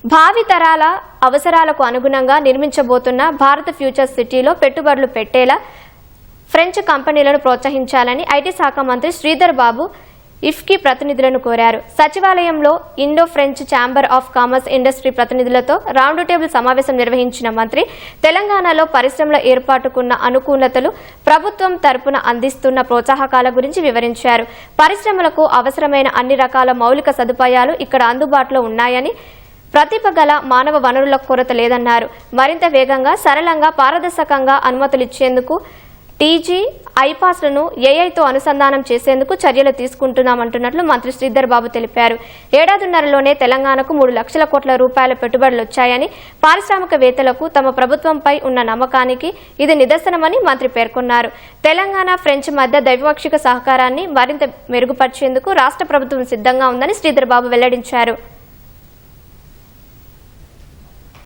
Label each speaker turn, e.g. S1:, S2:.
S1: భావి తరాల అవసరాలకు అనుగుణంగా నిర్మించబోతున్న భారత్ ఫ్యూచర్ సిటీలో పెట్టుబడులు పెట్టేలా ఫ్రెంచ్ కంపెనీలను ప్రోత్సహించాలని ఐటీ శాఖ మంత్రి శ్రీధర్ బాబు ఇఫ్కీ ప్రతినిధులను కోరారు. సచివాలయంలో Indo French chamber of commerce industry ప్రతినిధులతో రౌండ్ టేబుల్ సమావేశం నిర్వహించిన మంత్రి తెలంగాణలో పరిశ్రమల ఏర్పాటుకున్న అనుకూలతలు, ప్రభుత్వం తరపున అందిస్తున్న ప్రోత్సాహకాల గురించి వివరించారు. పరిశ్రమలకు అవసరమైన అన్ని రకాల మౌలిక సదుపాయాలు ఇక్కడ అందుబాటులో ఉన్నాయని, ప్రతిభ గల మానవ వనరుల కొరత లేదన్నారు. మరింత వేగంగా, సరళంగా, పారదర్శకంగా అనుమతులిచ్చేందుకు టీజీ ఐపాస్లను ఏఐతో అనుసంధానం చేసేందుకు చర్యలు తీసుకుంటున్నామంటున్నట్లు మంత్రి శ్రీధర్ బాబు తెలిపారు. ఏడాదిన్నరలోనే తెలంగాణకు 3 లక్షల కోట్ల రూపాయల పెట్టుబడులు వచ్చాయని, పారిశ్రామికవేత్తలకు తమ ప్రభుత్వంపై ఉన్న నమ్మకానికి ఇది నిదర్శనమని మంత్రి పేర్కొన్నారు. తెలంగాణ, ఫ్రెంచ్ మధ్య ద్వైపాక్షిక సహకారాన్ని మరింత మెరుగుపరిచేందుకు రాష్ట్ర ప్రభుత్వం సిద్ధంగా ఉందని శ్రీధర్ బాబు వెల్లడించారు.